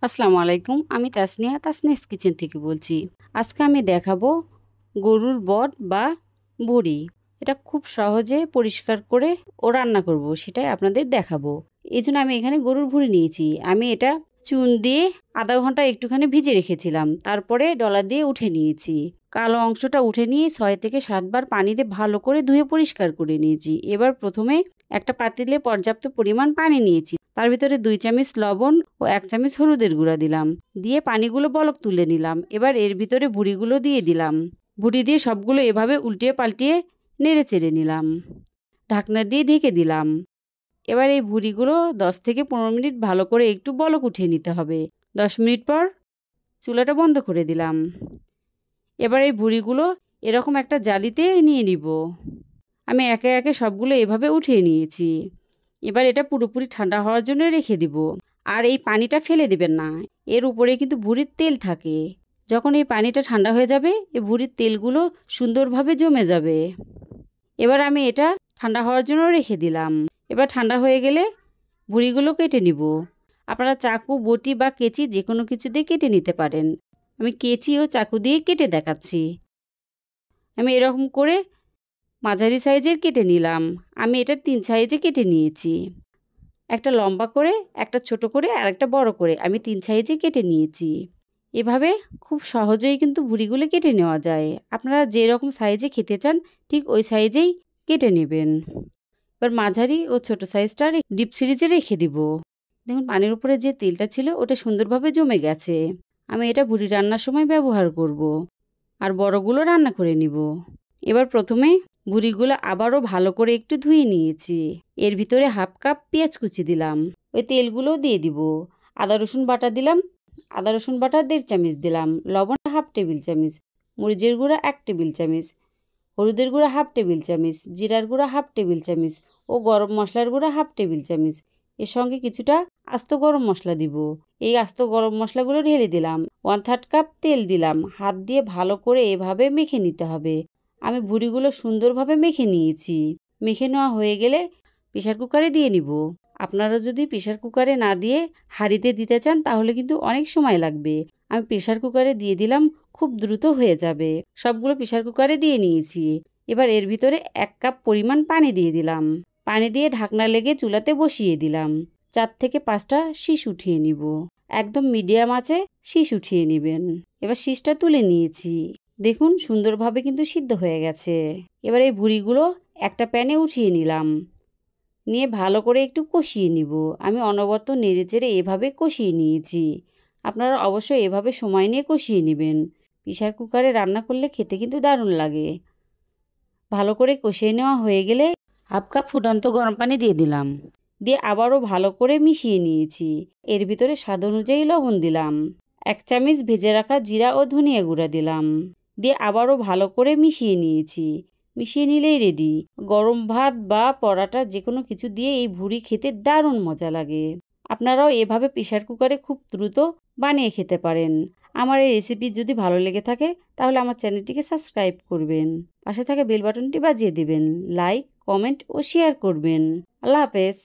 আসসালামু আলাইকুম। আমি তাসনিয়া, তাসনিয়াস কিচেন থেকে বলছি। আজকে আমি দেখাবো গরুর বট বা বড়ি। এটা খুব সহজে পরিষ্কার করে রান্না করব, সেটাই আপনাদের দেখাবো। এই জন্য আমি এখানে গরুর ভুঁড়ি নিয়েছি। আমি এটা চুন দিয়ে আধা ঘন্টা একটুখানি ভিজে রেখেছিলাম, তারপরে ডলা দিয়ে উঠে নিয়েছি। কালো অংশটা উঠে নিয়ে 6 থেকে 7 বার পানি দিয়ে ভালো করে ধুয়ে পরিষ্কার করে নিয়েছি। এবার প্রথমে একটা পাতিলে পর্যাপ্ত পরিমাণ পানি নিয়েছি, তার ভিতরে 2 চামচ লবণ ও 1 চামচ হলুদের গুঁড়া দিলাম, দিয়ে পানিগুলো বলক তুলে নিলাম। এবার এর ভিতরে ভুঁড়িগুলো দিয়ে দিলাম। ভুঁড়ি দিয়ে সবগুলো এভাবে উল্টিয়ে পাল্টিয়ে নেড়ে চেড়ে নিলাম, ঢাকনা দিয়ে ঢেকে দিলাম। এবার এই ভুঁড়িগুলো 10 থেকে 15 মিনিট ভালো করে একটু বলক উঠিয়ে নিতে হবে। 10 মিনিট পর চুলাটা বন্ধ করে দিলাম। এবার এই ভুঁড়িগুলো এরকম একটা জালিতে নিয়ে নিব। আমি একে একে সবগুলো এভাবে উঠিয়ে নিয়েছি। এবার এটা পুরোপুরি ঠান্ডা হওয়ার জন্য রেখে দিব। আর এই পানিটা ফেলে দিবেন না, এর উপরে কিন্তু ভুঁড়ির তেল থাকে। যখন এই পানিটা ঠান্ডা হয়ে যাবে, এই ভুঁড়ির তেলগুলো সুন্দরভাবে জমে যাবে। এবার আমি এটা ঠান্ডা হওয়ার জন্য রেখে দিলাম। এবার ঠান্ডা হয়ে গেলে ভুঁড়িগুলো কেটে নিব। আপনারা চাকু, বটি বা কেচি যে কোনো কিছু দিয়ে কেটে নিতে পারেন। আমি কেচি ও চাকু দিয়ে কেটে দেখাচ্ছি। আমি এরকম করে মাঝারি সাইজের কেটে নিলাম। আমি এটা 3 সাইজে কেটে নিয়েছি। একটা লম্বা করে, একটা ছোট করে, আর একটা বড় করে আমি 3 সাইজে কেটে নিয়েছি। এভাবে খুব সহজেই কিন্তু ভুঁড়িগুলো কেটে নেওয়া যায়। আপনারা যেরকম সাইজে খেতে চান ঠিক ওই সাইজেই কেটে নেবেন। এবার মাঝারি ও ছোট সাইজটা ডিপ ফ্রিজে রেখে দিব। দেখুন পানির উপরে যে তেলটা ছিল ওটা সুন্দরভাবে জমে গেছে। আমি এটা ভুঁড়ি রান্নার সময় ব্যবহার করব, আর বড়গুলো রান্না করে নিব। এবার প্রথমে ভুঁড়িগুলো আবারও ভালো করে একটু ধুয়ে নিয়েছি। এর ভিতরে 1/2 কাপ পেঁয়াজ কুচি দিলাম। ওই তেলগুলো দিয়ে দিব। আদা রসুন বাটা দিলাম। আদা রসুন বাটা 1.5 চামচ দিলাম। লবণ 1/2 টেবিল চামচ। মরিচের গুঁড়া 1 টেবিল চামচ। হলুদের গুঁড়া 1/2 টেবিল চামচ। জিরার গুঁড়া 1/2 টেবিল চামচ ও গরম মশলার গুঁড়া 1/2 টেবিল চামচ। এর সঙ্গে কিছুটা আস্ত গরম মশলা দিব। এই আস্ত গরম মশলাগুলো ঢেলে দিলাম। 1/3 কাপ তেল দিলাম। হাত দিয়ে ভালো করে এভাবে মেখে নিতে হবে। আমি ভুঁড়িগুলো সুন্দরভাবে মেখে নিয়েছি। মেখে নেওয়া হয়ে গেলে প্রেসার কুকারে দিয়ে নিব। আপনারা যদি প্রেসার কুকারে না দিয়ে হাঁড়িতে দিতে চান তাহলে কিন্তু অনেক সময় লাগবে। আমি প্রেসার কুকারে দিয়ে দিলাম, খুব দ্রুত হয়ে যাবে। সবগুলো প্রেসার কুকারে দিয়ে নিয়েছি। এবার এর ভিতরে 1 কাপ পরিমাণ পানি দিয়ে দিলাম। পানি দিয়ে ঢাকনা লেগে চুলাতে বসিয়ে দিলাম। 4 থেকে 5টা শীষ উঠিয়ে নিব। একদম মিডিয়াম আঁচে শীষ উঠিয়ে নেবেন। এবার শীষটা তুলে নিয়েছি। দেখুন সুন্দরভাবে কিন্তু সিদ্ধ হয়ে গেছে। এবার এই ভুঁড়িগুলো একটা প্যানে উঠিয়ে নিলাম। নিয়ে ভালো করে একটু কষিয়ে নিব। আমি অনবরত নেড়েচেড়ে এভাবে কষিয়ে নিয়েছি। আপনারা অবশ্যই এভাবে সময় নিয়ে কষিয়ে নেবেন। প্রেসার কুকারে রান্না করলে খেতে কিন্তু দারুণ লাগে। ভালো করে কষিয়ে নেওয়া হয়ে গেলে 1/2 কাপ ফুটন্ত গরম পানি দিয়ে দিলাম। দিয়ে আবারও ভালো করে মিশিয়ে নিয়েছি। এর ভিতরে স্বাদ অনুযায়ী লবণ দিলাম। 1 চামচ ভেজে রাখা জিরা ও ধনিয়া গুঁড়া দিলাম। দিয়ে আবারও ভালো করে মিশিয়ে নিয়েছি। মিশিয়ে নিলেই রেডি। গরম ভাত বা পরাটা যে কোনো কিছু দিয়ে এই ভুঁড়ি খেতে দারুণ মজা লাগে। আপনারাও এভাবে প্রেসার কুকারে খুব দ্রুত বানিয়ে খেতে পারেন। আমার এই রেসিপি যদি ভালো লেগে থাকে তাহলে আমার চ্যানেলটিকে সাবস্ক্রাইব করবেন। পাশে থাকা বেল বাটনটি বাজিয়ে দিবেন। লাইক, কমেন্ট ও শেয়ার করবেন। আল্লাহ হাফেজ।